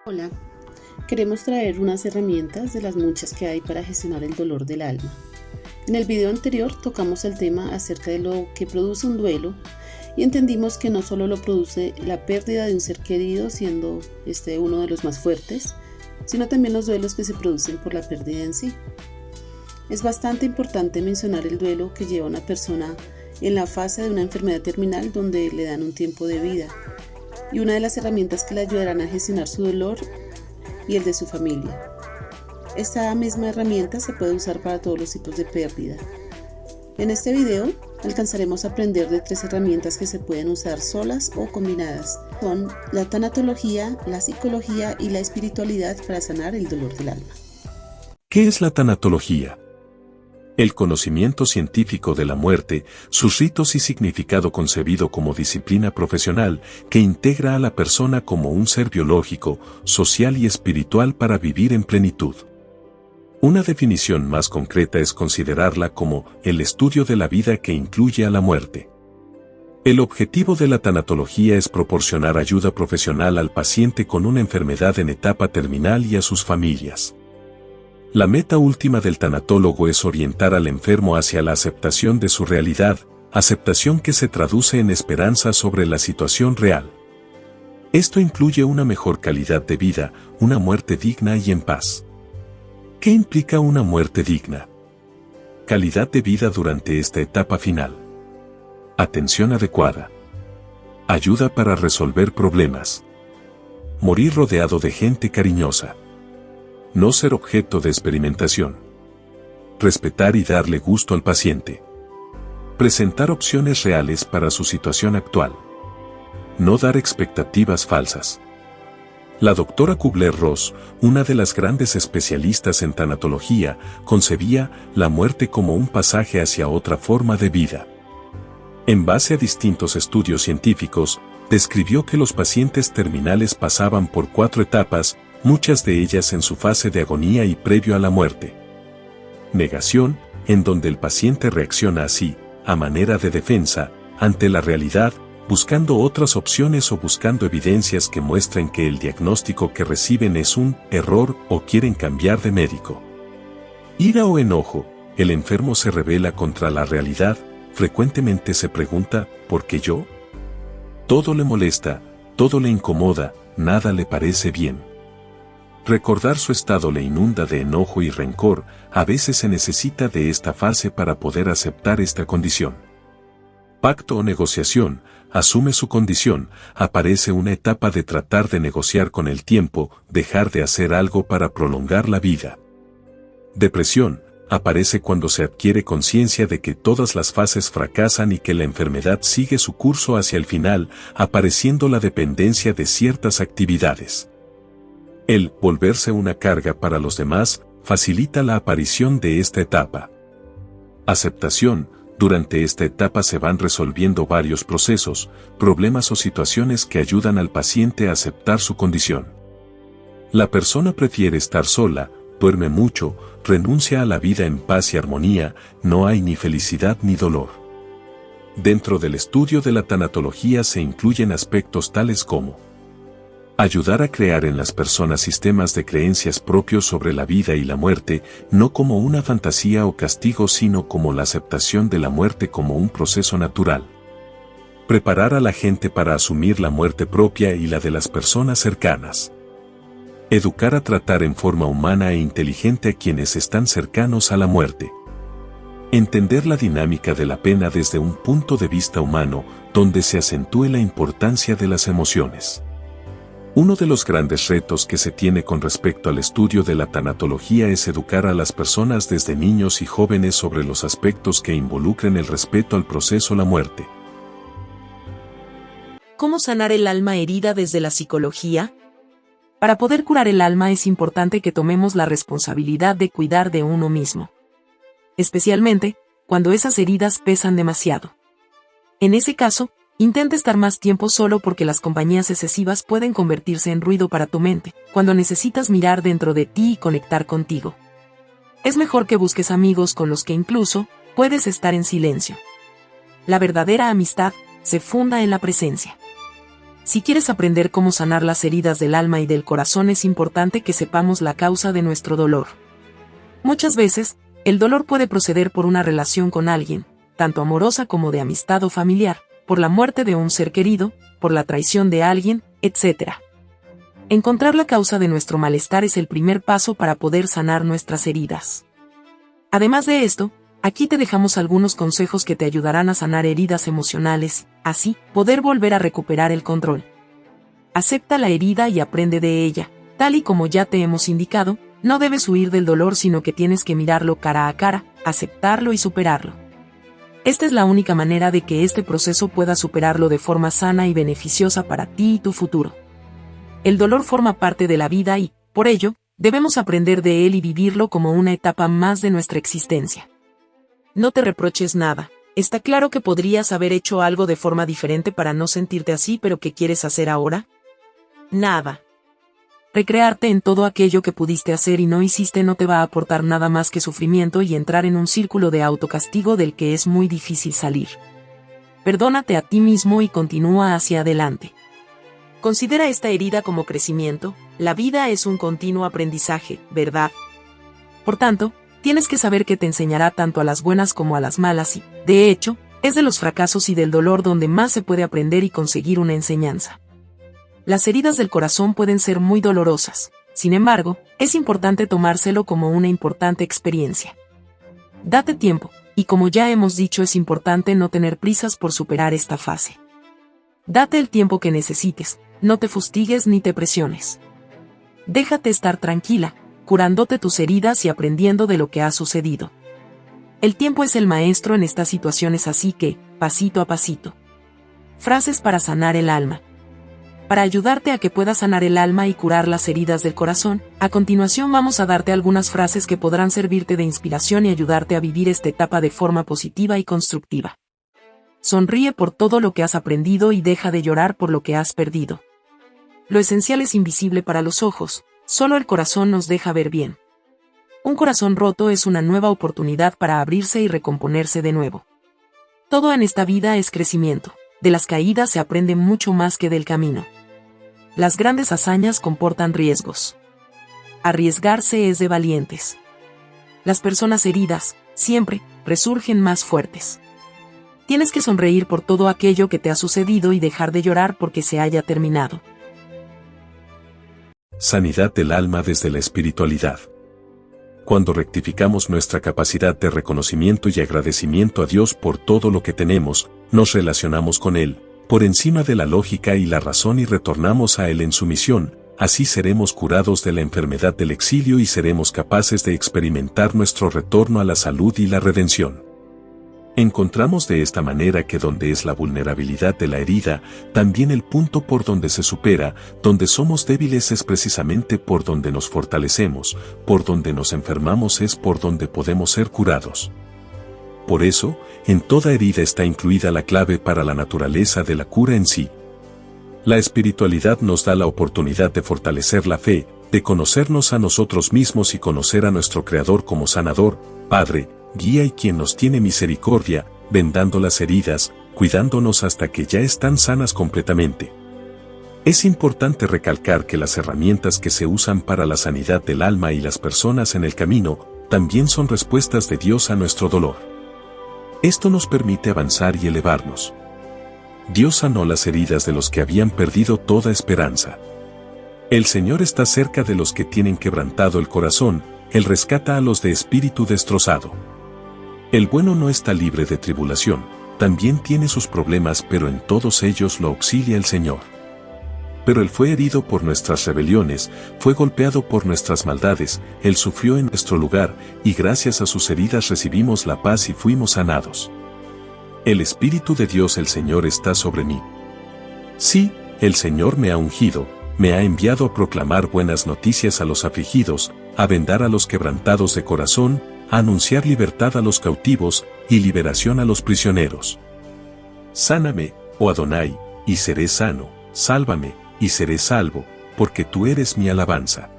Hola, queremos traer unas herramientas de las muchas que hay para gestionar el dolor del alma. En el video anterior tocamos el tema acerca de lo que produce un duelo y entendimos que no solo lo produce la pérdida de un ser querido, siendo este uno de los más fuertes, sino también los duelos que se producen por la pérdida en sí. Es bastante importante mencionar el duelo que lleva una persona en la fase de una enfermedad terminal donde le dan un tiempo de vida, y una de las herramientas que le ayudarán a gestionar su dolor y el de su familia. Esta misma herramienta se puede usar para todos los tipos de pérdida. En este video alcanzaremos a aprender de 3 herramientas que se pueden usar solas o combinadas. Son la tanatología, la psicología y la espiritualidad para sanar el dolor del alma. ¿Qué es la tanatología? El conocimiento científico de la muerte, sus ritos y significado concebido como disciplina profesional que integra a la persona como un ser biológico, social y espiritual para vivir en plenitud. Una definición más concreta es considerarla como el estudio de la vida que incluye a la muerte. El objetivo de la tanatología es proporcionar ayuda profesional al paciente con una enfermedad en etapa terminal y a sus familias. La meta última del tanatólogo es orientar al enfermo hacia la aceptación de su realidad, aceptación que se traduce en esperanza sobre la situación real. Esto incluye una mejor calidad de vida, una muerte digna y en paz. ¿Qué implica una muerte digna? Calidad de vida durante esta etapa final. Atención adecuada. Ayuda para resolver problemas. Morir rodeado de gente cariñosa. No ser objeto de experimentación. Respetar y darle gusto al paciente. Presentar opciones reales para su situación actual. No dar expectativas falsas. La doctora Kubler-Ross, una de las grandes especialistas en tanatología, concebía la muerte como un pasaje hacia otra forma de vida. En base a distintos estudios científicos, describió que los pacientes terminales pasaban por 4 etapas, muchas de ellas en su fase de agonía y previo a la muerte. Negación, en donde el paciente reacciona así, a manera de defensa, ante la realidad, buscando otras opciones o buscando evidencias que muestren que el diagnóstico que reciben es un error o quieren cambiar de médico. Ira o enojo, el enfermo se rebela contra la realidad, frecuentemente se pregunta, ¿por qué yo? Todo le molesta, todo le incomoda, nada le parece bien. Recordar su estado le inunda de enojo y rencor, a veces se necesita de esta fase para poder aceptar esta condición. Pacto o negociación, asume su condición, aparece una etapa de tratar de negociar con el tiempo, dejar de hacer algo para prolongar la vida. Depresión, aparece cuando se adquiere conciencia de que todas las fases fracasan y que la enfermedad sigue su curso hacia el final, apareciendo la dependencia de ciertas actividades. El volverse una carga para los demás facilita la aparición de esta etapa. Aceptación, durante esta etapa se van resolviendo varios procesos, problemas o situaciones que ayudan al paciente a aceptar su condición. La persona prefiere estar sola, duerme mucho, renuncia a la vida en paz y armonía, no hay ni felicidad ni dolor. Dentro del estudio de la tanatología se incluyen aspectos tales como ayudar a crear en las personas sistemas de creencias propios sobre la vida y la muerte, no como una fantasía o castigo sino como la aceptación de la muerte como un proceso natural. Preparar a la gente para asumir la muerte propia y la de las personas cercanas. Educar a tratar en forma humana e inteligente a quienes están cercanos a la muerte. Entender la dinámica de la pena desde un punto de vista humano, donde se acentúe la importancia de las emociones. Uno de los grandes retos que se tiene con respecto al estudio de la tanatología es educar a las personas desde niños y jóvenes sobre los aspectos que involucren el respeto al proceso la muerte. ¿Cómo sanar el alma herida desde la psicología? Para poder curar el alma es importante que tomemos la responsabilidad de cuidar de uno mismo. Especialmente, cuando esas heridas pesan demasiado. En ese caso, intenta estar más tiempo solo porque las compañías excesivas pueden convertirse en ruido para tu mente, cuando necesitas mirar dentro de ti y conectar contigo. Es mejor que busques amigos con los que incluso puedes estar en silencio. La verdadera amistad se funda en la presencia. Si quieres aprender cómo sanar las heridas del alma y del corazón, es importante que sepamos la causa de nuestro dolor. Muchas veces, el dolor puede proceder por una relación con alguien, tanto amorosa como de amistad o familiar, por la muerte de un ser querido, por la traición de alguien, etc. Encontrar la causa de nuestro malestar es el primer paso para poder sanar nuestras heridas. Además de esto, aquí te dejamos algunos consejos que te ayudarán a sanar heridas emocionales, así, poder volver a recuperar el control. Acepta la herida y aprende de ella. Tal y como ya te hemos indicado, no debes huir del dolor, sino que tienes que mirarlo cara a cara, aceptarlo y superarlo. Esta es la única manera de que este proceso pueda superarlo de forma sana y beneficiosa para ti y tu futuro. El dolor forma parte de la vida y, por ello, debemos aprender de él y vivirlo como una etapa más de nuestra existencia. No te reproches nada. Está claro que podrías haber hecho algo de forma diferente para no sentirte así, pero ¿qué quieres hacer ahora? Nada. Recrearte en todo aquello que pudiste hacer y no hiciste no te va a aportar nada más que sufrimiento y entrar en un círculo de autocastigo del que es muy difícil salir. Perdónate a ti mismo y continúa hacia adelante. Considera esta herida como crecimiento. La vida es un continuo aprendizaje, ¿verdad? Por tanto, tienes que saber que te enseñará tanto a las buenas como a las malas y, de hecho, es de los fracasos y del dolor donde más se puede aprender y conseguir una enseñanza. Las heridas del corazón pueden ser muy dolorosas, sin embargo, es importante tomárselo como una importante experiencia. Date tiempo, y como ya hemos dicho, es importante no tener prisas por superar esta fase. Date el tiempo que necesites, no te fustigues ni te presiones. Déjate estar tranquila, curándote tus heridas y aprendiendo de lo que ha sucedido. El tiempo es el maestro en estas situaciones, así que, pasito a pasito. Frases para sanar el alma. Para ayudarte a que puedas sanar el alma y curar las heridas del corazón, a continuación vamos a darte algunas frases que podrán servirte de inspiración y ayudarte a vivir esta etapa de forma positiva y constructiva. Sonríe por todo lo que has aprendido y deja de llorar por lo que has perdido. Lo esencial es invisible para los ojos, solo el corazón nos deja ver bien. Un corazón roto es una nueva oportunidad para abrirse y recomponerse de nuevo. Todo en esta vida es crecimiento. De las caídas se aprende mucho más que del camino. Las grandes hazañas comportan riesgos. Arriesgarse es de valientes. Las personas heridas, siempre, resurgen más fuertes. Tienes que sonreír por todo aquello que te ha sucedido y dejar de llorar porque se haya terminado. Sanidad del alma desde la espiritualidad. Cuando rectificamos nuestra capacidad de reconocimiento y agradecimiento a Dios por todo lo que tenemos, nos relacionamos con Él, por encima de la lógica y la razón, y retornamos a Él en sumisión. Así seremos curados de la enfermedad del exilio y seremos capaces de experimentar nuestro retorno a la salud y la redención. Encontramos de esta manera que donde es la vulnerabilidad de la herida, también el punto por donde se supera, donde somos débiles es precisamente por donde nos fortalecemos, por donde nos enfermamos es por donde podemos ser curados. Por eso, en toda herida está incluida la clave para la naturaleza de la cura en sí. La espiritualidad nos da la oportunidad de fortalecer la fe, de conocernos a nosotros mismos y conocer a nuestro Creador como sanador, Padre, guía y quien nos tiene misericordia, vendando las heridas, cuidándonos hasta que ya están sanas completamente. Es importante recalcar que las herramientas que se usan para la sanidad del alma y las personas en el camino, también son respuestas de Dios a nuestro dolor. Esto nos permite avanzar y elevarnos. Dios sanó las heridas de los que habían perdido toda esperanza. El Señor está cerca de los que tienen quebrantado el corazón, Él rescata a los de espíritu destrozado. El bueno no está libre de tribulación, también tiene sus problemas, pero en todos ellos lo auxilia el Señor. Pero Él fue herido por nuestras rebeliones, fue golpeado por nuestras maldades, Él sufrió en nuestro lugar, y gracias a sus heridas recibimos la paz y fuimos sanados. El Espíritu de Dios el Señor está sobre mí. Sí, el Señor me ha ungido, me ha enviado a proclamar buenas noticias a los afligidos, a vendar a los quebrantados de corazón, a anunciar libertad a los cautivos, y liberación a los prisioneros. Sáname, oh Adonai, y seré sano, sálvame, y seré salvo, porque tú eres mi alabanza.